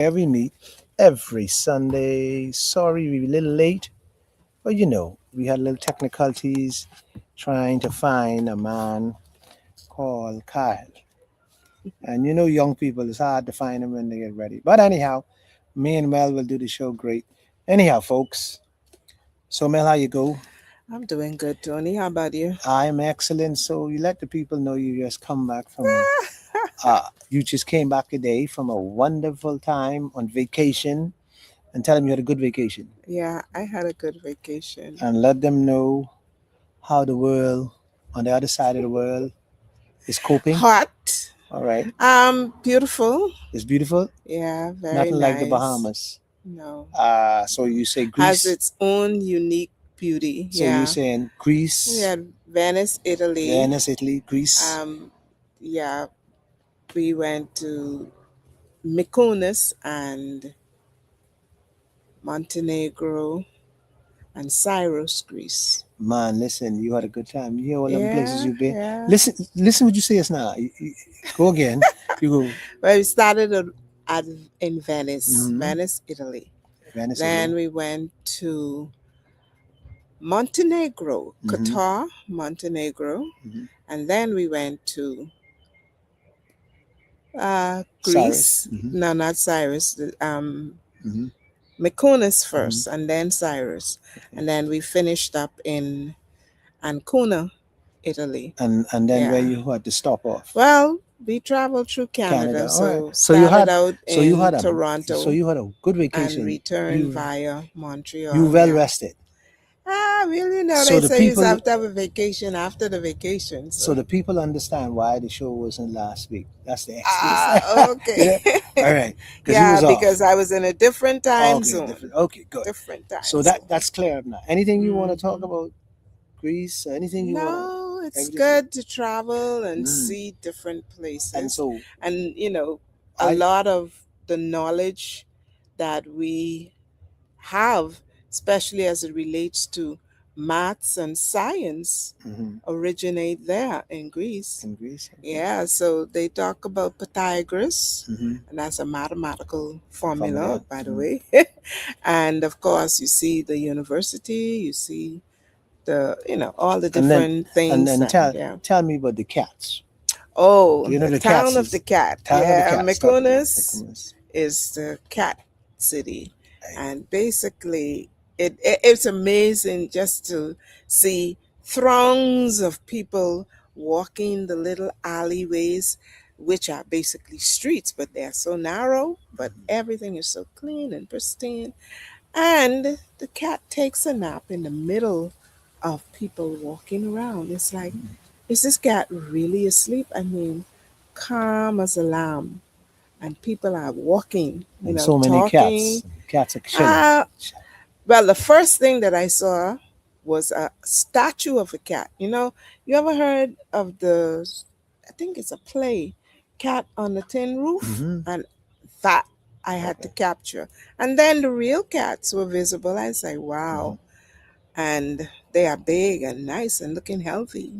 where we meet every Sunday. Sorry, we were a little late, but we had little technicalities trying to find a man called Kyle. And young people, it's hard to find them when they get ready. But anyhow, me and Mel will do the show great. Anyhow, folks. So Mel, how you go? I'm doing good, Tony. How about you? I'm excellent. So you let the people know you just come back from you just came back today from a wonderful time on vacation and tell them you had a good vacation Yeah, I had a good vacation. and let them know how the world on the other side of the world is coping. Hot. All right. Beautiful. It's beautiful. Yeah, very Nothing like the nice. Bahamas. No. So you say Has Greece. its own unique beauty. So you're Yeah. saying We Greece, had Venice, Italy. Venice, Italy, Greece, Um, yeah, we went to Mykonos and Montenegro and Cyprus, Greece. man. Listen, you had a good time. You hear all them places Yeah, you've been. yeah. Listen what you say us now. Go again. You go. Well, we started at in Venice, Mm-hmm. Venice, Italy. Venice, Italy. Then we went to Montenegro, Mm-hmm. Qatar, Montenegro, Mm-hmm. and then we went to Cyrus. Greece. Mm-hmm. No, not Cyrus. Mm-hmm. Mykonos Mm-hmm. first, and then Cyrus, Okay. and then we finished up in Ancona, Italy. And then where Yeah. you had to stop off? Well, we traveled through Canada. Canada, All right. so started out in So Toronto you had a good and vacation. returned You via you Montreal. well Yeah. rested. Well, So they the say you people have to have a vacation after the vacation. so So, the people understand why the show wasn't last week. That's the excuse. you okay. know? All right. Because you Yeah, was off. because I was in a different time Okay, zone. different. Okay, good. Different time So that zone. that's clear up now. Anything you want to talk hmm about Greece? Anything you want to? No, it's Everything. good to travel and Mm. see different And places. so And, a I. lot of the knowledge that we have, especially as it relates to maths and science, Mm-hmm. originate there in Greece. In Greece. Okay. Yeah, so they talk about Pythagoras, Mm-hmm. and that's a mathematical formula, Formula. by the Mm. way. And of course, you see the university, you see all the And then different and things then that, tell yeah. tell me about the cats. Oh, You know the the town cats of the is cat. town of the Yeah, cats. Talk about Mykonos Nicomas. is the cat city. Right. And basically, it's amazing just to see throngs of people walking the little alleyways, which are basically streets, but they're so narrow, but everything is so clean and pristine. And the cat takes a nap in the middle of people walking around. It's like, Mhm. is this cat really asleep? I mean, calm as a lamb. And people are walking, And so many talking. cats. Cats are chilling. Uh, well, the first thing that I saw was a statue of a cat. You ever heard of I think it's a play, Cat on the Tin Roof? Mm-hmm. And that I had to Okay. capture. And then the real cats were visible. I say, Mm-hmm. wow. And they are big and nice and looking healthy.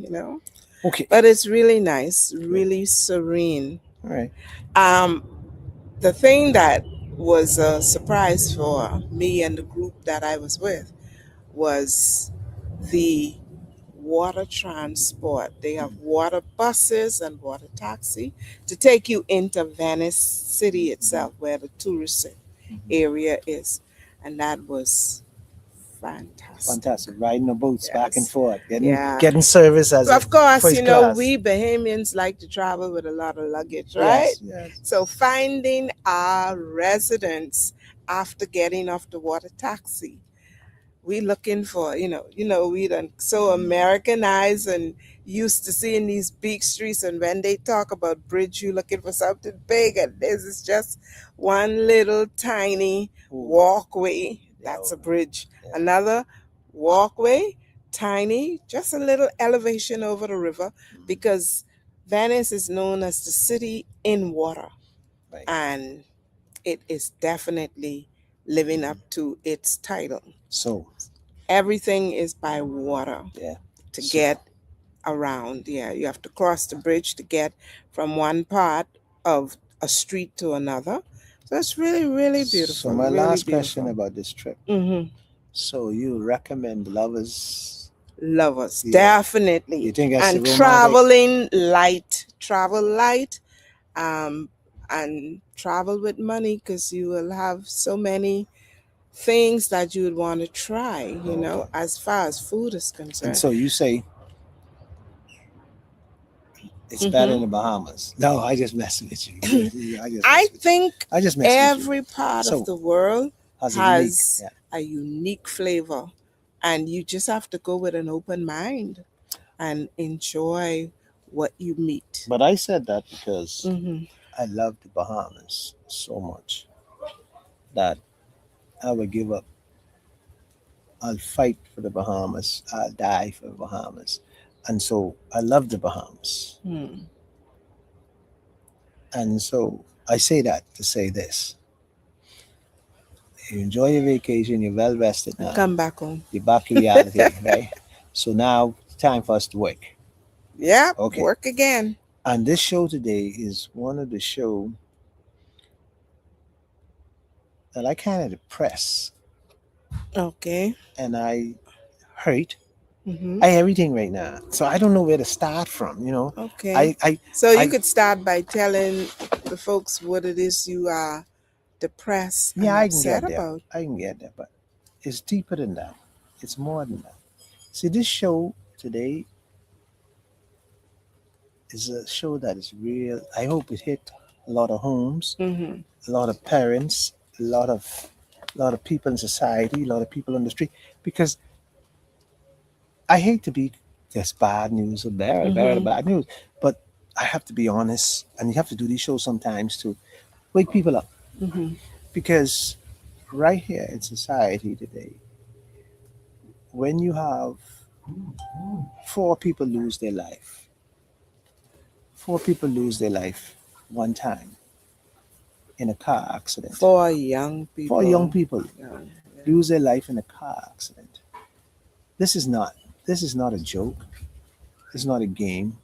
Okay. But it's really nice, Good. really serene. All right. Um, the thing that was a surprise for me and the group that I was with was the water transport. They have water buses and water taxi to take you into Venice City Mm-hmm. itself, where the tourist Mm-hmm. area is. And that was fantastic. Fantastic. Riding the boats back and Yes. forth, getting Yeah. getting service as a Of course, first class. we Bahamians like to travel with a lot of luggage, right? Yes. Yes. So finding our residence after getting off the water taxi, we looking for, we done so Americanized and used to seeing these big streets, and when they talk about bridge, you looking for something big, and this is just one little tiny Ooh. walkway. Yeah. That's a bridge. Yeah. Another walkway, tiny, just a little elevation over the river, Mm-hmm. because Venice is known as the city in water, Right. and it is definitely living Mm-hmm. up to its title. So Everything is by water yeah. to So get around. Yeah, you have to cross the bridge to get from one part of a street to another. So it's really, really So beautiful. my Really last question beautiful. about this trip. Mm-hmm. So you recommend lovers? Lovers, Yeah. You definitely. think that's the And romantic? traveling light, travel light, um, and travel with money because you will have so many things that you would want to try, Okay. as far as food is And concerned. so you say it's better in Hmm. the Bahamas. No, I just messing with you. I just I mess with you. think I just mess with you. every part of So the world has a unique. has Yeah. a unique flavor, and you just have to go with an open mind and enjoy what you meet. But I said that because Hmm. I love the Bahamas so much that I would give up. I'll fight for the Bahamas. I'll die for the Bahamas. And so I love the Bahamas. Hmm. And so I say that to say this. You enjoy your vacation, you're well rested And now. come back home. You're back to reality, right? So now it's time for us to work. Yep, Okay. work again. And this show today is one of the show that I kind of depressed Okay. and I hurt. Hmm. I everything right now. So I don't know where to start from, you know. Okay. I I So you I could start by telling the folks what it is you are depressed yeah, and I can upset get there. about. I can get there, but it's deeper than that. It's more than that. See, this show today is a show that is real. I hope it hit a lot of homes, Hmm. a lot of parents, a lot of people in society, a lot of people on the street. Because I hate to be just bad news or very Hmm. bad news, but I have to be honest, and you have to do these shows sometimes to wake people up. Hmm. Because right here in society today, when you have four people lose their life, four people lose their life one time in a car accident. For young Four young people. people Young, yeah. lose their life in a car accident. This is not this is not a joke. It's not a game.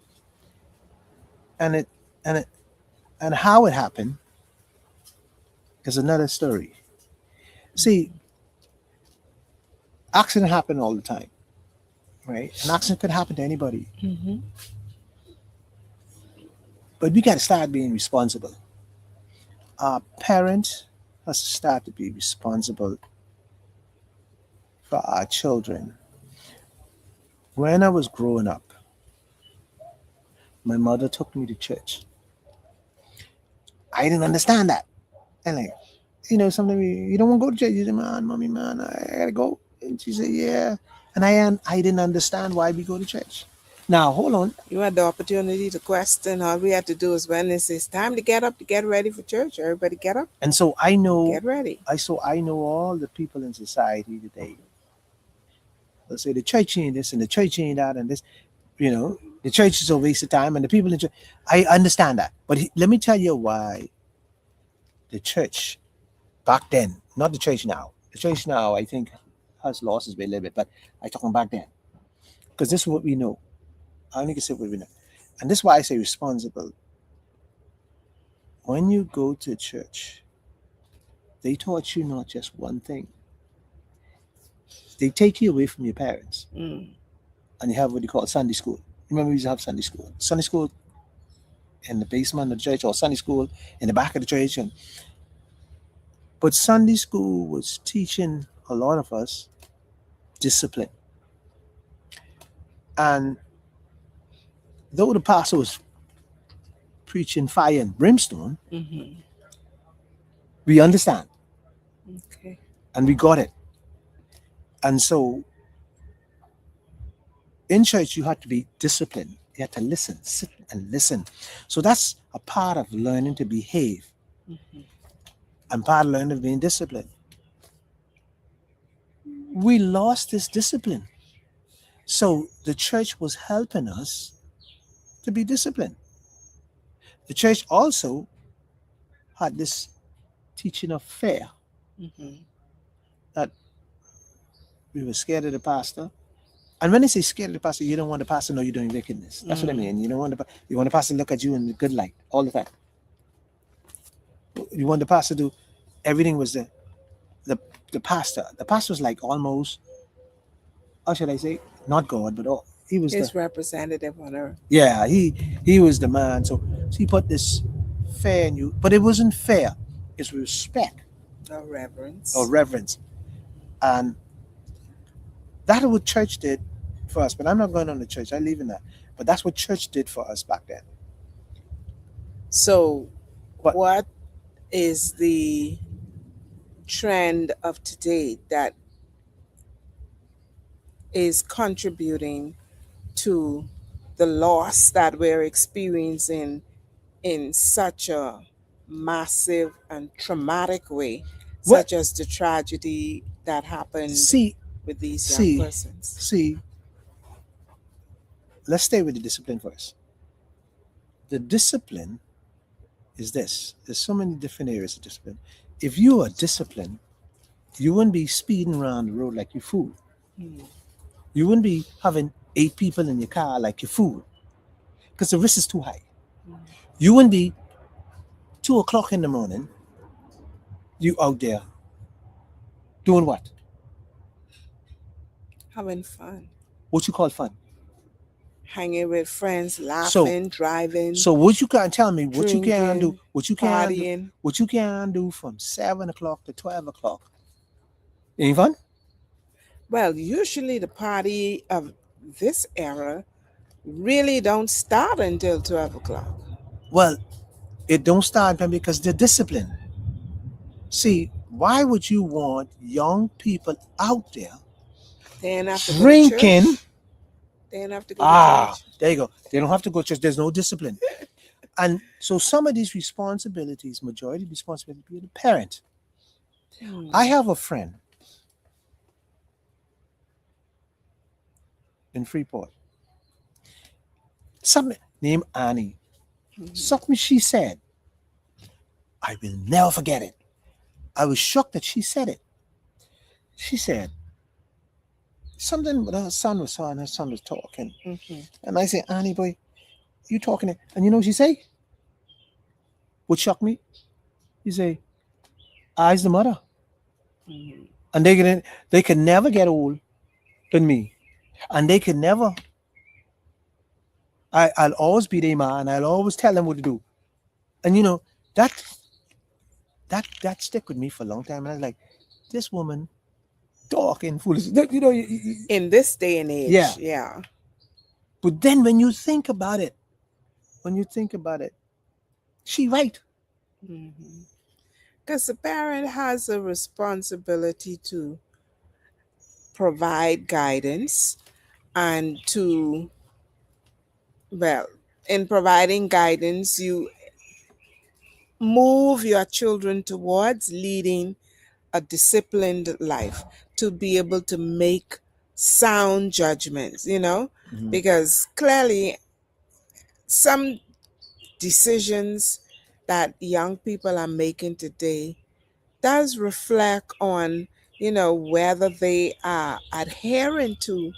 And it and how it happened is another story. See, accident happen all the time, right? An accident could happen to anybody. Hmm. But we gotta start being responsible. Our parents has to start to be responsible for our children. When I was growing up, my mother took me to church. I didn't understand that. And like, sometimes you don't want to go to church. You say, man, mommy, man, I gotta go. And she said, yeah. And I didn't understand why we go to church. Now, hold on. You had the opportunity to question. All we had to do is when it says time to get up to get ready for church, everybody get up, And so I know, get ready. I know all the people in society today. They'll say the church ain't this and the church ain't that and this. The church is a waste of time and the people in church. I understand that. But let me tell you why the church back then, not the church now. The church now, I think, has lost its way a little bit, but I talking back then. Because this is what we know. I only can say what we know. And this is why I say responsible. When you go to church, they taught you not just one thing. They take you away from your parents. Mm. And you have what you call Sunday school. Remember, we used to have Sunday school. Sunday school in the basement of the church or Sunday school in the back of the church. But Sunday school was teaching a lot of us discipline. And though the pastor was preaching fire and brimstone, Hmm. we understand Okay. and we got it. And so in church, you had to be disciplined. You had to listen, sit and listen. So that's a part of learning to behave Hmm. and part of learning to being disciplined. We lost this discipline. So the church was helping us to be disciplined. The church also had this teaching of fear Hmm. that we were scared of the pastor. And when they say scared of the pastor, you don't want the pastor to know you're doing wickedness. That's what I Mm. mean. You don't want you want the pastor to look at you in the good light all the time. You want the pastor to everything was the the pastor. The pastor was like almost, how should I say, not God, but he was the, His representative on earth. yeah, he was the man. So he put this fair in you, but it wasn't fair. It's respect No or reverence. reverence, and that's what church did for us. But I'm not going on the church. I leave in that. But that's what church did for us back then. So, But what is the trend of today that is contributing to the loss that we're experiencing in such a massive and traumatic way, what? such as the tragedy that happened See, with these young see, persons? see. Let's stay with the discipline first. The discipline is this. There's so many different areas of discipline. If you are disciplined, you wouldn't be speeding around the road like you fool. Mm, You wouldn't be having 8 people in your car like you fool, because the risk is too high. mm. You wouldn't be 2 o'clock in the morning. You out there doing what? Having fun, What you call fun? hanging with friends, So, laughing, driving, so what you can't tell me what you can do, drinking, what you can do, partying. what you can do from 7 o'clock to 12 o'clock. Ain't fun? Well, usually the party of this era really don't start until 12 o'clock. Well, it don't start because they're disciplined. See, why would you want young people out there They ain't have to go to drinking? church. They ain't have to go to Ah, church. there you go. They don't have to go to church. There's no discipline. And so some of these responsibilities, majority responsibility, be the parent. Hmm. I have a friend in Freeport, something named Annie. Mhm. Something she said, I will never forget it. I was shocked that she said it. She said something with her son was on, her son was talking. Mhm. And I say, Annie boy, you talking it? And you know what she say? What shocked me? She say, I's the mother. Mhm. And they can never get old than me. And they can never, I'll always be their man, and I'll always tell them what to do. And that that stick with me for a long time. And I was like, this woman talking foolish. In this day and Yeah. age, yeah. But then when you think about it, she right. Because the parent has a responsibility to provide guidance and to, well, in providing guidance, you move your children towards leading a disciplined life to be able to make sound judgments, Mhm. because clearly some decisions that young people are making today does reflect on, whether they are adhering to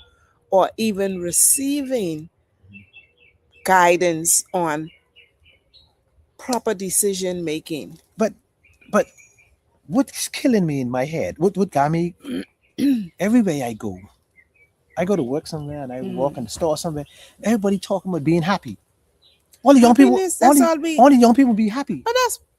or even receiving guidance on proper decision making. But but what's killing me in my head? What got me? Everywhere I go to work somewhere and I walk in Mhm. the store somewhere. Everybody talking about being happy. All the young people, Happiness, that's all we. all the young people be happy. But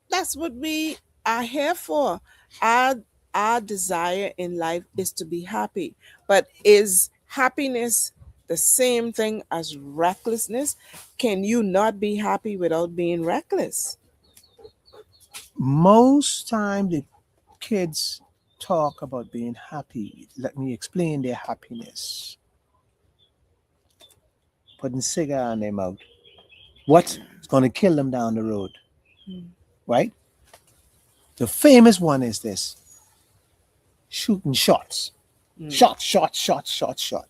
that's what we are here for. Our our desire in life is to be happy. But is happiness the same thing as recklessness? Can you not be happy without being reckless? Most time the kids talk about being happy. Let me explain their happiness. Putting cigar in their mouth. What's going to kill them down the road, Mm, right? The famous one is this: shooting shots, mm. shot.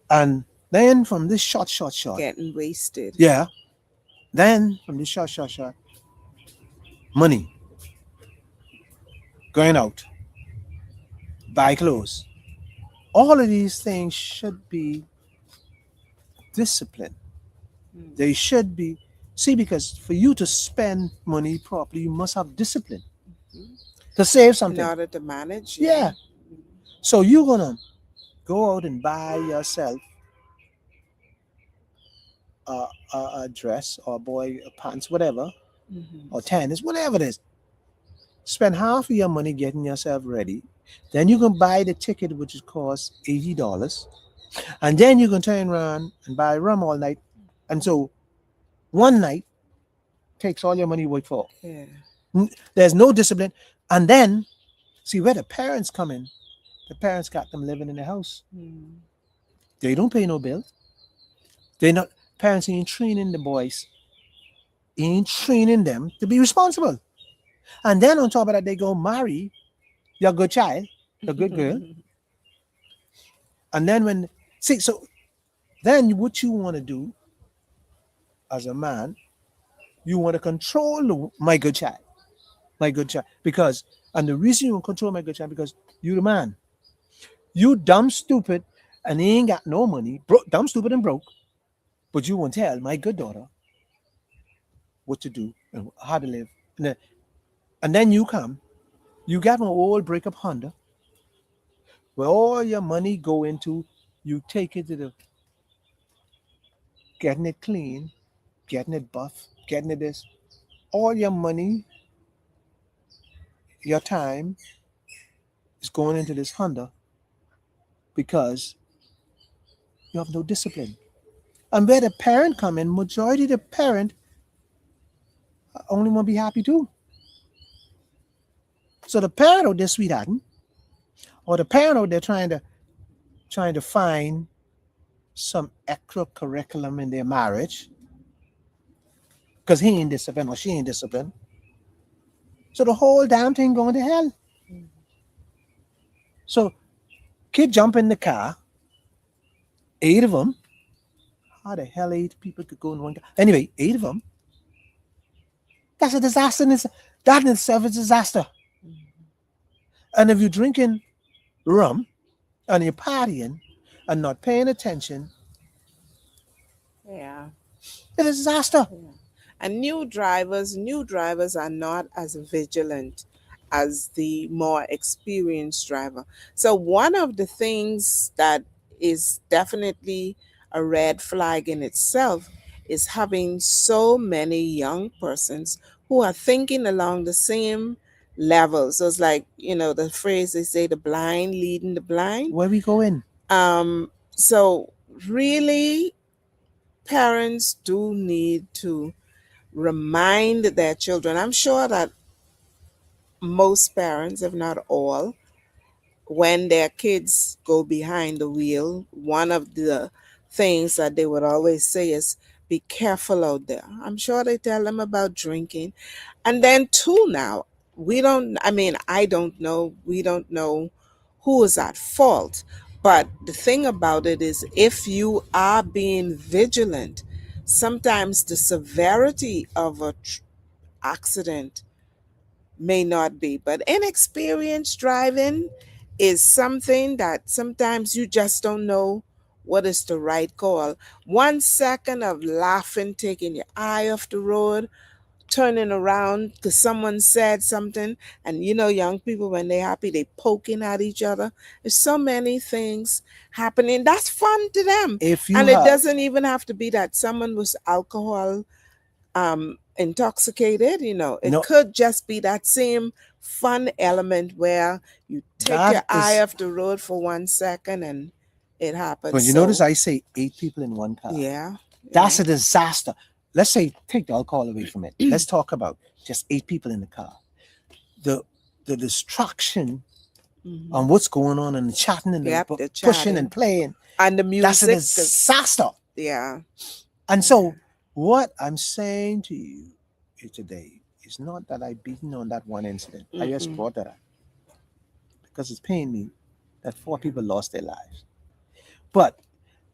And then from this shot, Getting wasted. yeah. Then from this shot, money, going out, buy clothes. All of these things should be disciplined. Mm, They should be, see, because for you to spend money properly, you must have discipline. to save In something. order to manage, yeah. Yeah. So you're gonna go out and buy yourself a dress or a boy pants, whatever, or Mm-hmm. tennis, whatever it is. Spend half of your money getting yourself ready. Then you can buy the ticket, which is cost $80, and then you can turn around and buy rum all night. And so one night takes all your money you work for. Yeah. There's no discipline. And then see where the parents come in. The parents got them living in the house. Mm. They don't pay no bills. They not parents ain't training the boys, ain't training them to be responsible. And then on top of that, they go marry your good child, your good girl. And then when see, so then what you want to do as a man, you want to control my good child, my good child. Because and the reason you want to control my good child because you the man. You dumb stupid and he ain't got no money, broke dumb stupid and broke, but you won't tell my good daughter what to do and how to live. And then you come, you got an old breakup Honda where all your money go into you take it to the getting it clean, getting it buff, getting it this. All your money, your time is going into this Honda because you have no discipline. And where the parent come in, majority of the parent only want to be happy too. So the parent out there sweethearting, or the parent out there trying to find some extra curriculum in their marriage because he ain't disciplined or she ain't disciplined. So the whole damn thing going to hell. So kid jump in the car, eight of them. How the hell eight people could go in one car? Anyway, eight of them. That's a disaster. That in itself is a disaster. And if you're drinking rum and you're partying and not paying attention, Yeah. it's a disaster. Yeah. And new drivers are not as vigilant as the more experienced driver. So one of the things that is definitely a red flag in itself is having so many young persons who are thinking along the same level. So it's like, the phrase they say, the blind leading the blind. Where we go in? So really, parents do need to remind their children. I'm sure that most parents, if not all, when their kids go behind the wheel, one of the things that they would always say is, be careful out there. I'm sure they tell them about drinking. And then, two, now, I don't know, we don't know who is at fault. But the thing about it is, if you are being vigilant, sometimes the severity of a accident may not be. But inexperienced driving is something that sometimes you just don't know what is the right call. 1 second of laughing, taking your eye off the road, turning around because someone said something, and young people, when they're happy, they poking at each other. There's so many things happening that's fun to them. If you And it have doesn't even have to be that someone was alcohol intoxicated. It no, could just be that same fun element where you take that your eye is off the road for 1 second and it happens. when you notice So I say eight people in one car. yeah, That's yeah. a disaster. Let's say take the alcohol away from it. Let's talk about just eight people in the car. The the distraction Hmm. on what's going on and the chatting and the Yep, the pushing and chatting playing. and the That's a music, because disaster. yeah, And yeah. so what I'm saying to you today is not that I beaten on that one incident. I just Mm-mm. brought that up because it's paying me that four people lost their lives. But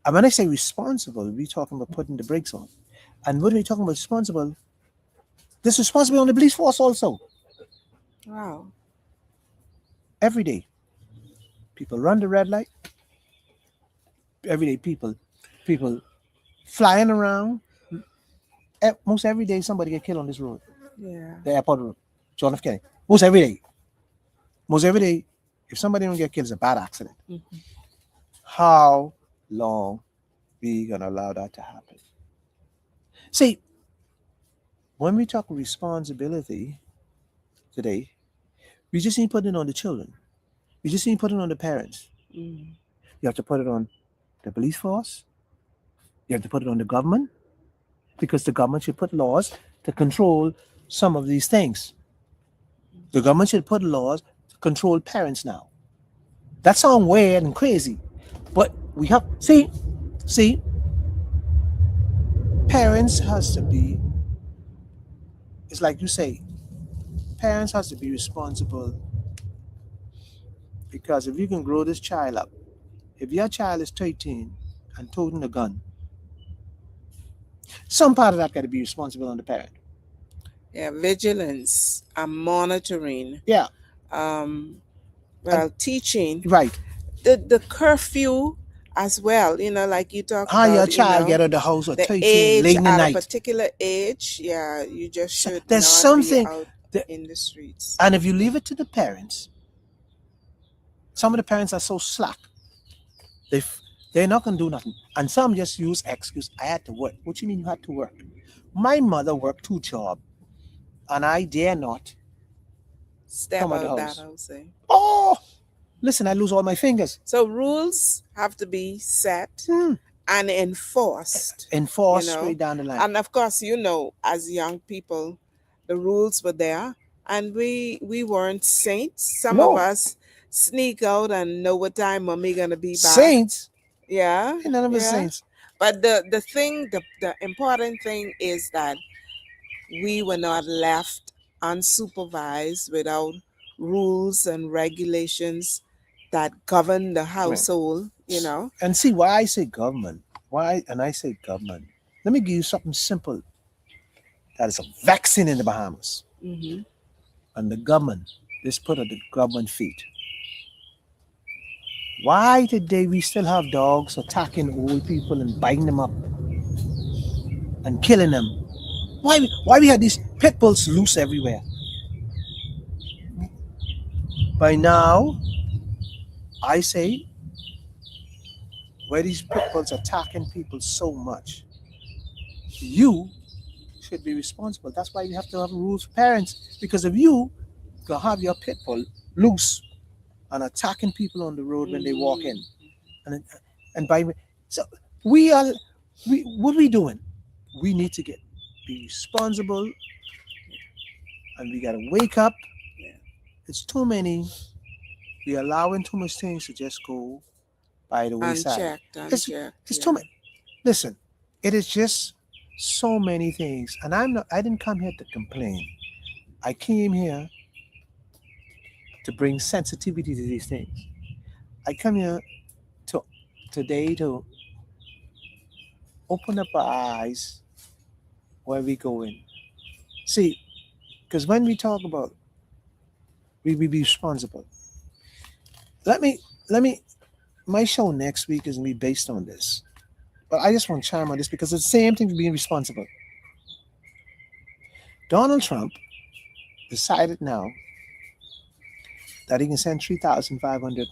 when I say responsible, we're talking about putting the brakes on. And when we're talking about responsible, this responsibility on the police force also. Wow. Every day, people run the red light. Every day, people flying around. Most every day, somebody get killed on this road, Yeah. the airport road, John F. Kennedy. Most every day. Most every day, if somebody don't get killed, it's a bad accident. Mhm. How long we gonna allow that to happen? See, when we talk responsibility today, we just ain't putting it on the children. We just ain't putting it on the parents. Mm. You have to put it on the police force. You have to put it on the government because the government should put laws to control some of these things. The government should put laws to control parents now. That sounds weird and crazy, but we have see, parents has to be. It's like you say, parents has to be responsible because if you can grow this child up, if your child is 13 and toting a gun, some part of that got to be responsible on the parent. Yeah, vigilance and monitoring. Yeah, Um, and well, teaching right. the curfew as well. Like you talk How your about, child get out of the house at the 13 age late in the at a night. particular age. Yeah, you just So should there's not be something out that, in the streets. and if you leave it to the parents, some of the parents are so slack. They they're not gonna do nothing, and some just use excuse. I had to work. What you mean you had to work? My mother worked two jobs, and I dare not Step come out the out that house. house. Eh? Oh, listen, I lose all my fingers. So rules have to be set Hmm. and enforced. You Enforced know, straight down the line. and of course, as young people, the rules were there, and we weren't saints. Some of No, us sneak out and know what time mommy gonna be back. saints. Yeah, Ain't none of us yeah. saints. But the important thing is that we were not left unsupervised without rules and regulations that govern the Right. household. And see why I say government. Why and I say government. Let me give you something simple. That is a vaccine in the Bahamas, Hmm. and the government. This put at the government feet. Why today we still have dogs attacking old people and biting them up and killing them? Why we had these pit bulls loose everywhere? By now, I say where these pit bulls attacking people so much, you should be responsible. That's why you have to have rules for parents. Because if you go have your pit bull loose and attacking people on the road when they walk in, and and by so we are we what we doing? We need to get be responsible, and we gotta wake up. Yeah. It's too many. We allowing too much things to just go by the wayside. Unchecked, It's unchecked. it's too Yeah. many. Listen, it is just so many things, and I'm not. I didn't come here to complain. I came here to bring sensitivity to these things. I come here to today to open up our eyes where we going. See, because when we talk about we be responsible. Let me my show next week is gonna be based on this. But I just want to chime on this because it's the same thing to being responsible. Donald Trump decided now that he can send 3,500,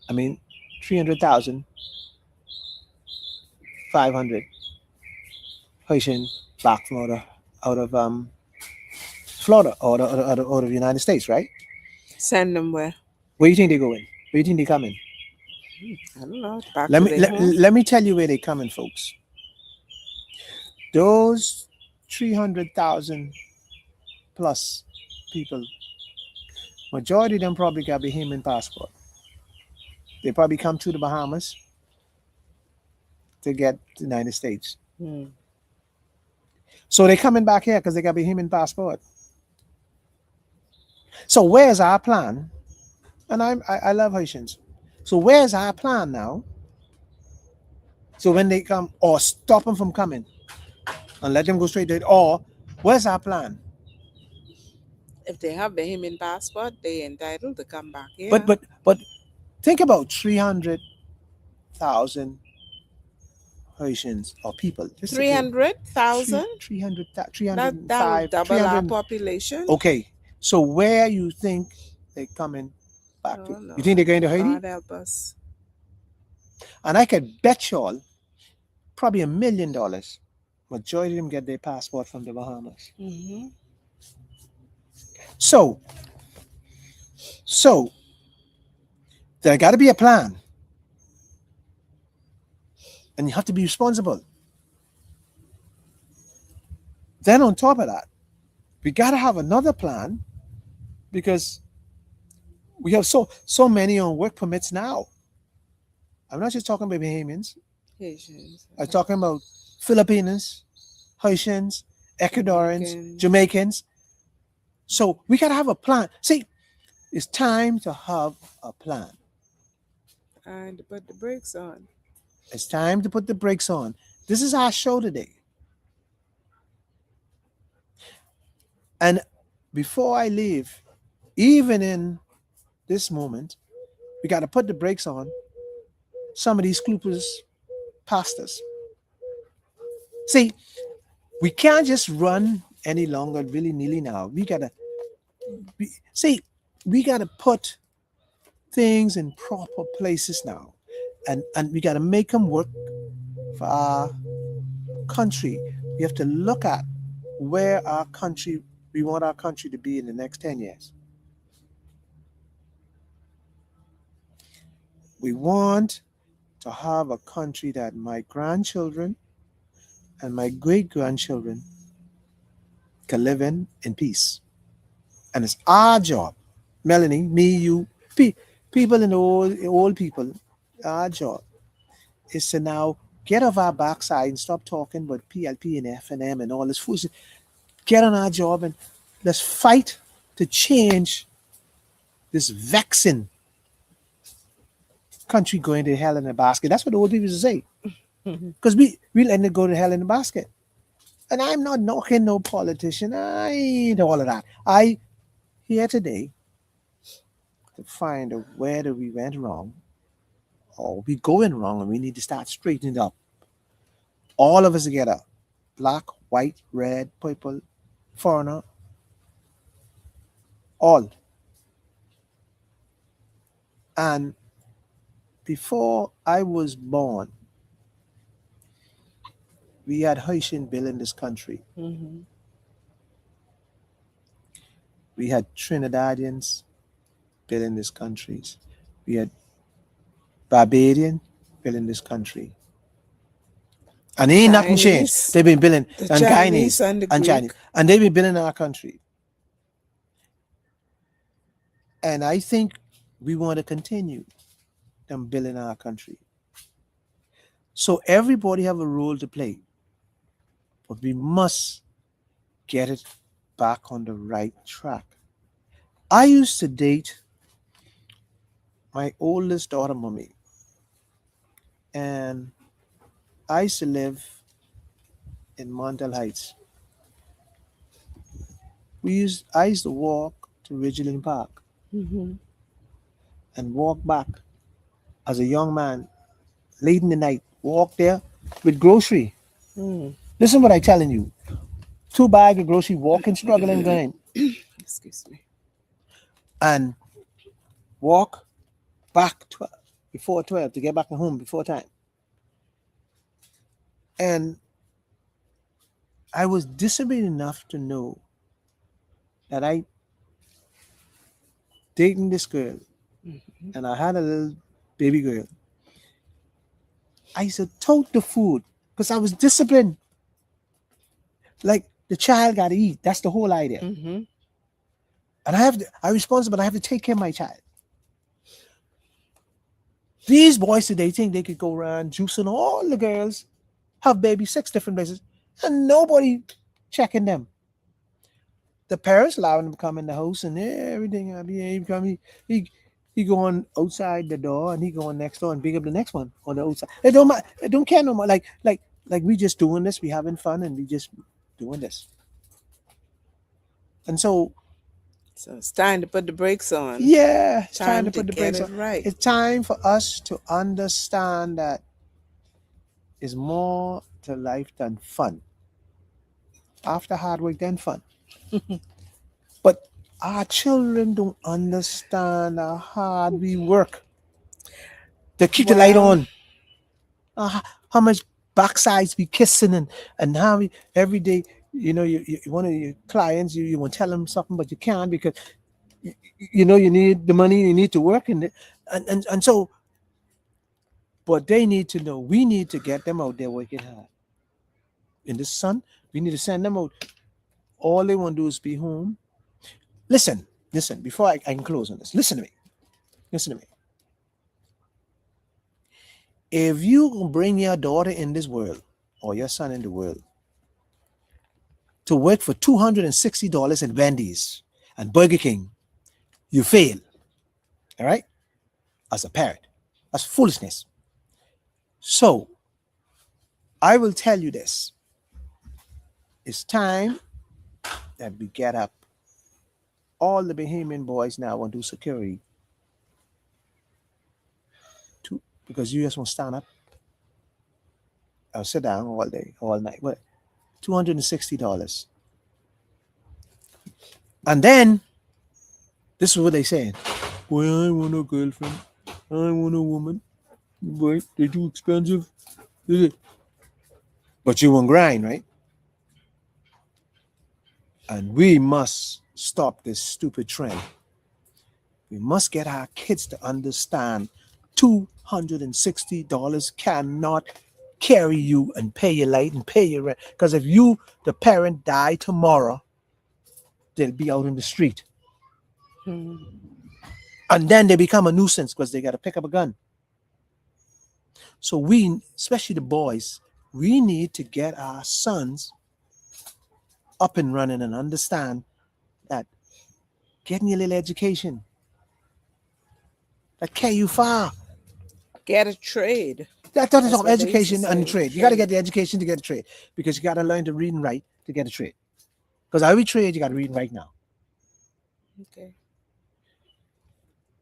I mean 300,500 Haitian back from out of Florida or out of the United States, right? Send them where? Where do you think they going? Where do you think they coming? I don't know. Back Let to me their let, home. let me tell you where they coming, folks. Those 300,000 plus people, majority of them probably got Bahamian passport. They probably come to the Bahamas to get the United States. Hmm. So they coming back here because they got Bahamian passport. So where's our plan? And I love Haitians. So where's our plan now? So when they come, or stop them from coming and let them go straight to it, or where's our plan? If they have Bahamian passport, they entitled to come back But here. but but think about 300,000 Haitians or people. Just to Three give hundred three thousand. three hundred That three that'll hundred double three our hundred. population. Okay, So where you think they coming back to? Oh You think no. they're going to Haiti? God help us. And I could bet y'all probably $1 million. Majority of them get their passport from the Bahamas. Mm-hmm. So, so there got to be a plan, and you have to be responsible. Then on top of that, we got to have another plan because we have so many on work permits now. I'm not just talking about Bahamians. Haitians, I'm talking about Filipinos, Haitians, Ecuadorians, Jamaicans, Jamaicans. So we got to have a plan. See, it's time to have a plan. and put the brakes on. It's time to put the brakes on. This is our show today. And before I leave, even in this moment, we got to put the brakes on some of these scrupulous pastors. See, we can't just run any longer willy nilly now. See, we got to put things in proper places now. And we got to make them work for our country. We have to look at where our country, we want our country to be in the next 10 years. We want to have a country that my grandchildren and my great grandchildren can live in peace. And it's our job, Melanie, me, you, people in the old people, our job is to now get off our backside and stop talking about PLP and FNM and all this foolishness. Get on our job and let's fight to change this vexing country going to hell in a basket. That's what the old people used to say. Because we let it go to hell in a basket. And I'm not knocking no politician. I ain't all of that. I here today to find out whether we went wrong or we going wrong and we need to start straightening it up. All of us together. Black, white, red, purple, foreigner, all. And before I was born, we had Haitian bill in this country. Mm-hmm. We had Trinidadians bill in this country. We had Barbadian bill in this country. And ain't nothing changed. Chinese, They've been billing the and Chinese Guyanese and the and Greek. Chinese. And they've been billing our country. And I think we want to continue them billing our country. So everybody have a role to play. But we must get it back on the right track. I used to date my oldest daughter, mommy, and I used to live in Montel Heights. I used to walk to Ridgeland Park Mm-hmm. and walk back as a young man late in the night. Walk there with grocery. Mm. Listen what I telling you. 2 bags of grocery, walking, struggling, going, Excuse me. and walk back before 12 to get back home before time. And I was disciplined enough to know that I dating this girl Mm-hmm. and I had a little baby girl. I used to tote the food because I was disciplined. Like the child got to eat. That's the whole idea. Mm-hmm. And I'm responsible. I have to take care of my child. These boys today think they could go around juicing all the girls, have babies 6 different places, and nobody checking them. The parents allowing them to come in the house and everything. I mean, he going outside the door and he going next door and pick up the next one on the outside. They don't care no more. Like we just doing this, we having fun and we just doing this. And so So it's time to put the brakes on. yeah, it's time Time to to put the get brakes it on. right. It's time for us to understand that is more to life than fun. After hard work, then fun. But Our children don't understand how hard we work to keep the light Well, on. How much backsides we kissing, and how we every day. One of your clients, you want to tell them something, but you can't because you need the money, you need to work, and so. But they need to know. We need to get them out there working hard in the sun. We need to send them out. All they want to do is be home. Listen, listen. Before I can close on this, listen to me. Listen to me. If you bring your daughter in this world or your son in the world to work for $260 in Wendy's and Burger King, you fail. All right? As a parent. That's foolishness. So I will tell you this. It's time that we get up. All the Bahamian boys now want to do security too, because you just want to stand up or sit down all day, all night. What? $260. And then this is what they saying. Well, I want a girlfriend. I want a woman. Boy, they're too expensive. But you won't grind, right? And we must stop this stupid trend. We must get our kids to understand $260 cannot carry you and pay your light and pay your rent. Because if you, the parent, die tomorrow, they'll be out in the street. hmm, And then they become a nuisance because they got to pick up a gun. So we, especially the boys, we need to get our sons up and running and understand that getting your little education that carry you far. get a trade. That is That's all what they used to education and the say. trade. You got to get Trade. the education to get a trade because you got to learn to read and write to get a trade. Because every trade you got to read and write now. Okay.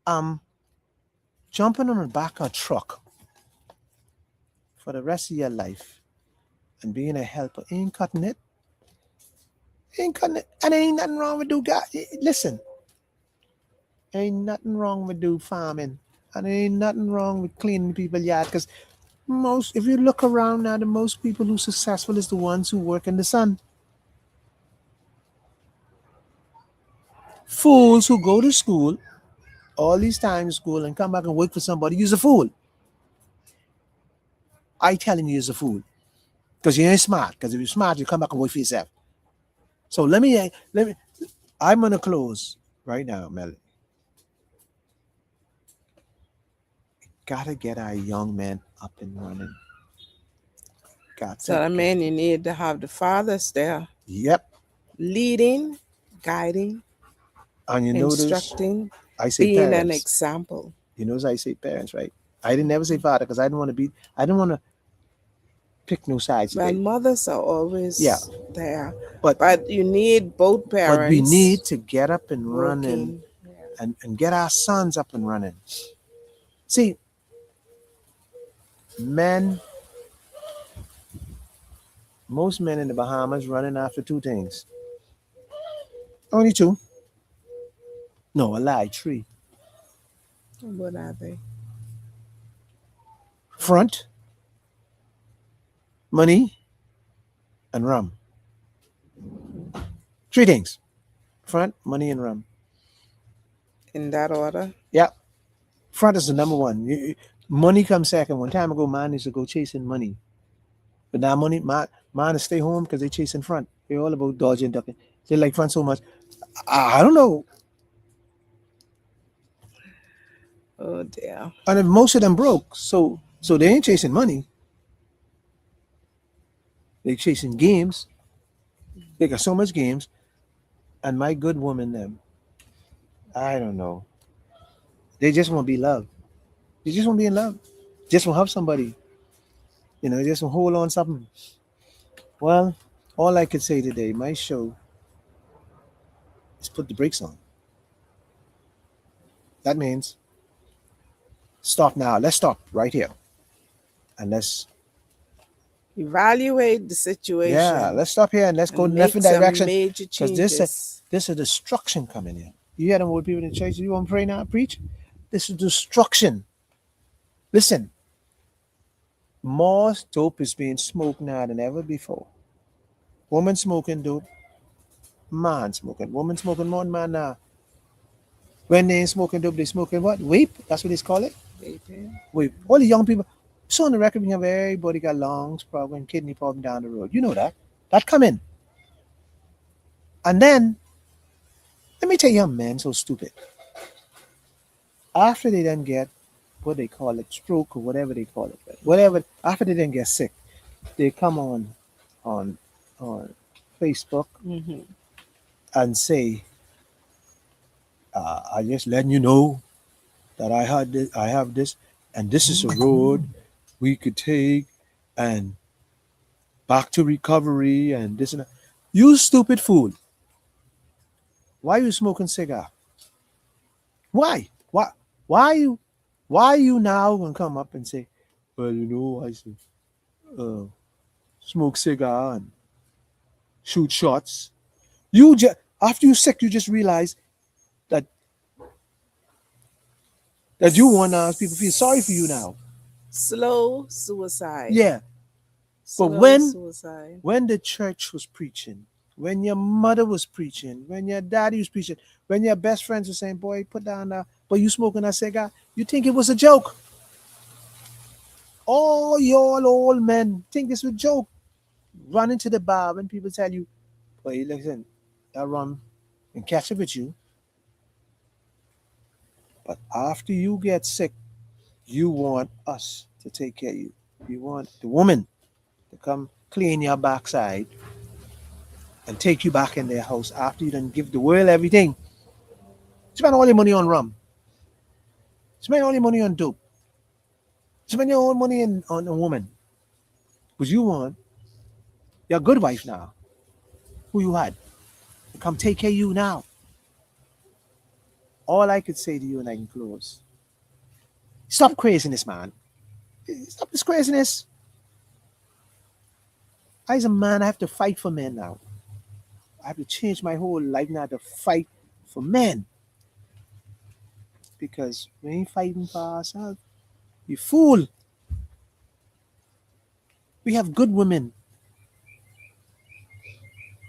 Um, Jumping on the back of a truck for the rest of your life and being a helper ain't cutting it. Ain't cutting it. And ain't nothing wrong with do God. Listen, ain't nothing wrong with do farming. And ain't nothing wrong with cleaning people's yard. Because most, if you look around now, the most people who successful is the ones who work in the sun. Fools who go to school all these times in school and come back and work for somebody, you're a fool. I telling you, you're a fool. Because you ain't smart. Because if you're smart, you come back and work for yourself. So let me, I'm going to close right now, Melody. Gotta get our young men up and running. Got So to I get mean, you need to have the fathers there Yep. leading, guiding, And you notice instructing, I say being an parents. example. You notice I say parents, right? I didn't never say father because I didn't want to pick no sides Well, today. mothers are Yeah. always there, But but you need both we parents need to get up and running working. and get our sons up and running. See, men, most men in the Bahamas running after two things. Only two. No, a lie, three. What are they? Front, money, and rum. Three things. Front, money, and rum. In that order? Yeah. Front is the number one. Money comes second. One time ago, mine used to go chasing money. But now mine is stay home because they chasing front. They're all about dodging, ducking. They like front so much. I don't know. Oh dear. And if most of them broke, so they ain't chasing money. They chasing games. They got so much games. And my good woman, them, I don't know. They just want to be loved. They just want to be in love. Just want to have somebody. Just want to hold on something. Well, all I could say today, my show is put the brakes on. That means stop now. Let's stop right here. And let's Evaluate the Yeah, situation let's stop here and let's go and in a make different some direction major because changes. this is destruction coming in. You hear them old people in the church. You want to pray now, preach. This is destruction. Listen, more dope is being smoked now than ever before. Woman smoking dope, man smoking. Woman smoking more than man now. When they ain't smoking dope, they smoking what? Vape. That's what they call it. Vaping. Vape. All the young people. So on the record, we have everybody got lungs problem, kidney problem down the road. You know that. That come in. And then let me tell you, men so stupid. After they then get what they call it, stroke or whatever they call it, whatever. After they then get sick, they come on on Facebook Hmm. and say, "I just letting you know that I have this, and this is a road we could take, and back to recovery, and this and that." You stupid fool! Why you smoking cigar? Why? Why? Why you? Why you now gonna come up and say, "Well, you know, uh, smoke cigar and shoot shots." You just after you sick, you just realize that you want to people feel sorry for you now. Slow suicide. Yeah, but Slow suicide. when the church was preaching, when your mother was preaching, when your daddy was preaching, when your best friends were saying, "Boy, put down that," but you smoking that cigar, you think it was a joke. All y'all old men think this was a joke. Run into the bar when people tell you, "Boy, listen, that rum and catch up with you." But after you get sick, you want us to take care of you. You want the woman to come clean your backside and take you back in their house after you done give the world everything. Spend all your money on rum. Spend all your money on dope. Spend your own money on a woman. Because you want your good wife now, who you had, to come take care of you now. All I could say to you, and I can close, stop craziness, man. Stop this craziness. As a man, I have to fight for men now. I have to change my whole life now to fight for men. Because we ain't fighting for ourselves. You fool. We have good women.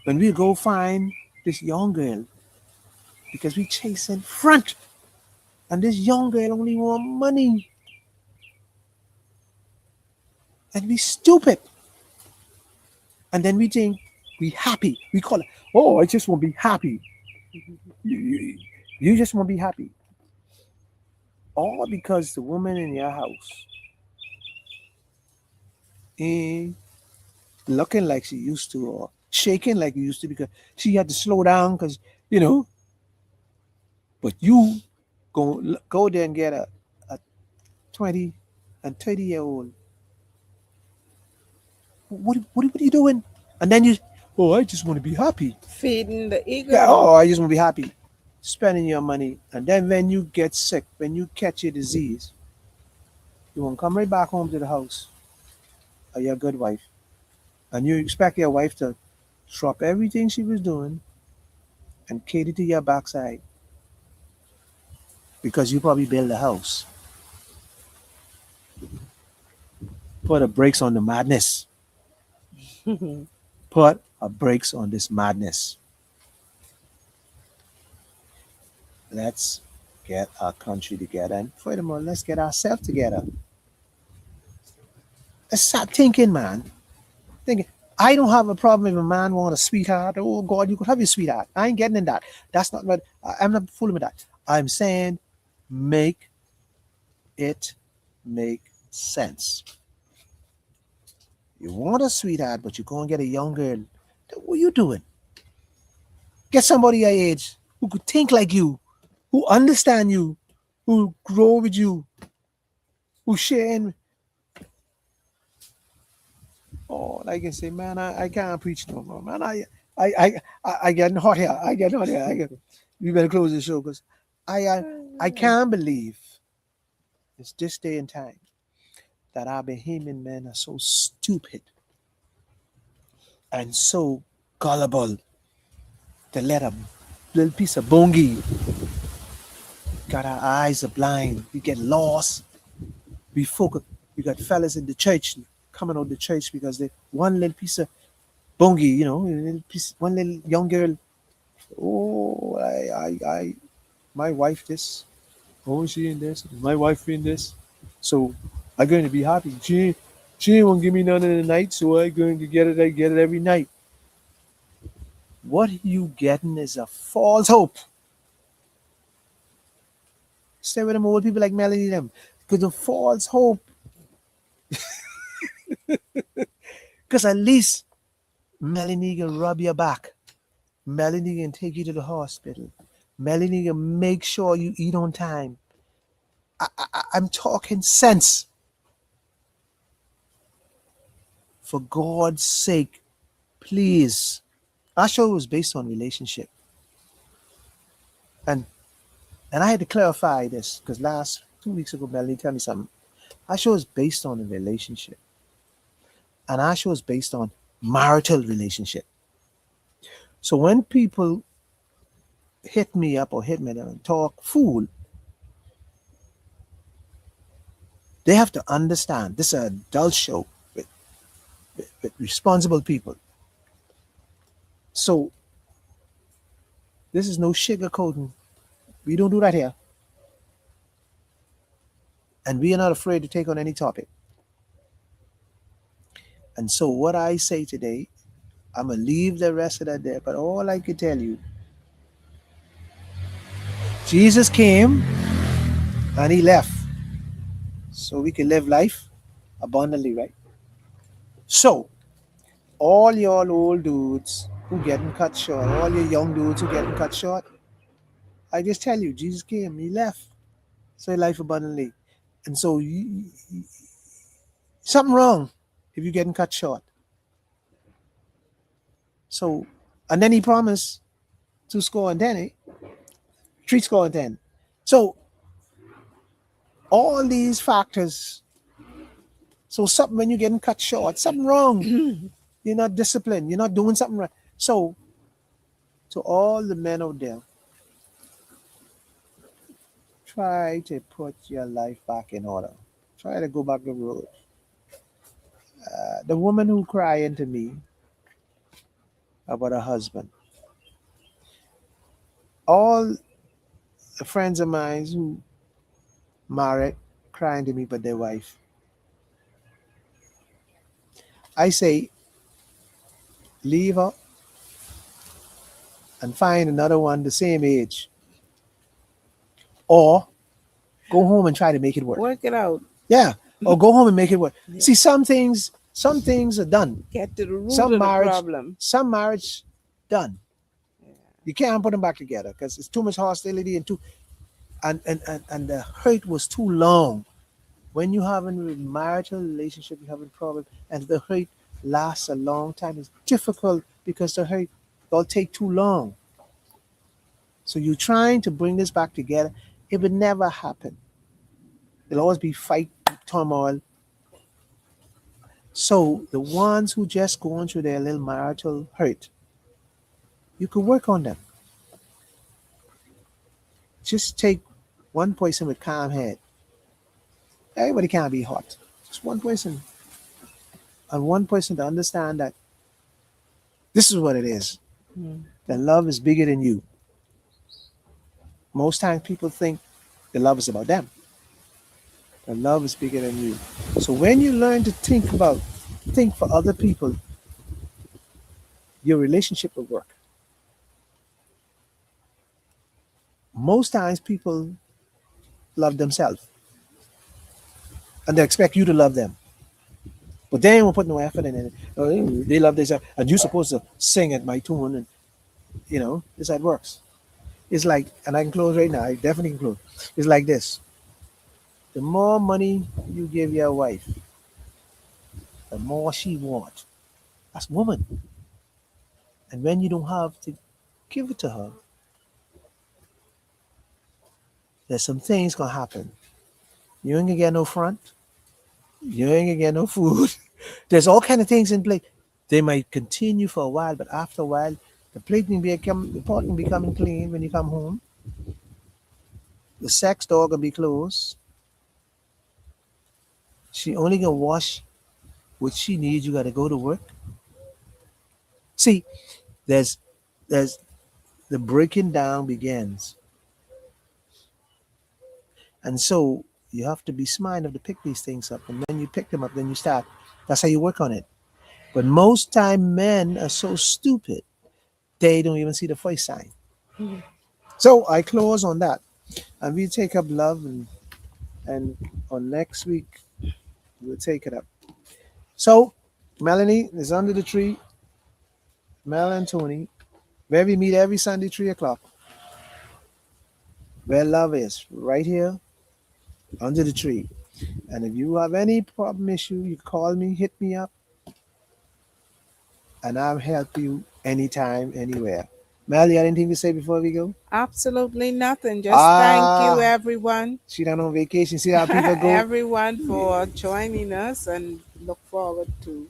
When we go find this young girl, because we chasing front, and this young girl only want money, and we stupid. And then we think we happy. We call it, "Oh, I just want to be happy." You just want to be happy. All because the woman in your house ain't looking like she used to or shaking like you used to because she had to slow down because, you know, but you go there and get a 20 and 30-year old. What are you doing? And then you, "Oh, I just want to be happy." Feeding the Yeah, ego. "Oh, I just want to be happy." Spending your money. And then when you get sick, when you catch a disease, you want to come right back home to the house of your good wife. And you expect your wife to drop everything she was doing and cater to your backside because you probably build a house. Put a brakes on the madness. Put a brakes on this madness. Let's get our country together. And furthermore, let's get ourselves together. Let's start thinking, man. Thinking. I don't have a problem if a man want a sweetheart. Oh God, you could have your sweetheart. I ain't getting in that. That's not what I'm not fooling with that. I'm saying make it make sense. You want a sweetheart, but you go and get a young girl. What are you doing? Get somebody your age who could think like you, who understand you, who grow with you, who share in. Oh, like I say, man, I can't preach no more, man. I getting hot here. I get hot here. We better close the show because I can't believe it's this day and time that our Bahamian men are so stupid. and so gullible to let a little piece of bongi got our eyes are blind. We get lost. We focus. We got fellas in the church coming out of the church because they one little piece of bongi, one little young girl. Oh, my wife this. Oh, she in this. My wife in this. So I'm going to be happy. She won't give me none in the night, so I'm going to get it. I get it every night. What you getting is a false hope. Stay with them old people like Melanie them. Because the false hope, because at least Melanie can rub your back. Melanie can take you to the hospital. Melanie can make sure you eat on time. I'm talking sense. For God's sake, please. Our show was based on relationship. And and I had to clarify this because last 2 weeks ago, Melanie told me something. Our show is based on a relationship. And our show is based on marital relationship. So when people hit me up or hit me down and talk fool, they have to understand this is an adult show with responsible people. So this is no sugarcoating. We don't do that here. And we are not afraid to take on any topic. And so what I say today, I'm going to leave the rest of that there. But all I can tell you, Jesus came and he left. So we can live life abundantly, right? So all y'all old dudes who getting cut short, all your young dudes who getting cut short, I just tell you, Jesus came, he left. So life abundantly. And so something wrong if you're getting cut short. So, and then he promised to score and 10, eh? 3 score and 10. So all these factors. So something when you're getting cut short, something wrong. You're not disciplined. You're not doing something right. So to all the men out there, try to put your life back in order. Try to go back the road. The woman who crying to me about her husband, all the friends of mine who married crying to me about their wife. I say, leave her and find another one the same age, or go home and try to make it work. Work it out. Yeah, or go home and make it work. Yeah. See, some things are done. Get to the root of the problem. Some marriage done. Yeah. You can't put them back together because it's too much hostility and and the hurt was too long. When you have a marital relationship, you have a problem, and the hurt lasts a long time. It's difficult because the hurt will take too long. So you're trying to bring this back together. It would never happen. There'll always be fight, turmoil. So the ones who just going through their little marital hurt, you could work on them. Just take one person with calm head. Everybody can't be hot. Just one person. And one person to understand that this is what it is. That love is bigger than you. Most times people think the love is about them. The love is bigger than you. So when you learn to think for other people, your relationship will work. Most times people love themselves. And they expect you to love them. But they ain't put no effort in it. They love themselves. And you're supposed to sing at my tune. And, this how it works. It's like, and I can close right now. I definitely can close. It's like this. The more money you give your wife, the more she wants. That's woman. And when you don't have to give it to her, there's some things gonna happen. You ain't gonna get no front. You ain't gonna get no food. There's all kind of things in play. They might continue for a while, but after a while, the pot can becoming clean when you come home. The sex door can be closed. She only can wash what she needs. You got to go to work. See, there's there's the breaking down begins, and so you have to be smart enough to pick these things up. And when you pick them up, then you start. That's how you work on it. But most time, men are so stupid they don't even see the first sign. So I close on that, and we take up love, and on next week we'll take it up. So Melanie is under the tree. Mel and Tony, where we meet every Sunday 3 o'clock. Where love is, right here under the tree. And if you have any problem issue, you call me, hit me up, and I'll help you anytime, anywhere. Mel, you got anything to say before we go? Absolutely nothing. Just thank you, Ah, everyone, she done on vacation. See how people go. everyone for joining us, and look forward to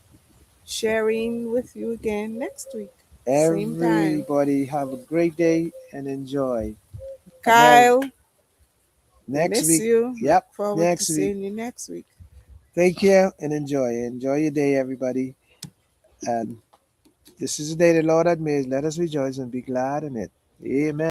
sharing with you again next week, same time. Everybody have a great day and enjoy. Again, Kyle, we next miss week. you. Look Yep, forward to next week. seeing you next week. Take care and enjoy. Enjoy your day, everybody. And this is the day the Lord hath made. Let us rejoice and be glad in it. Amen.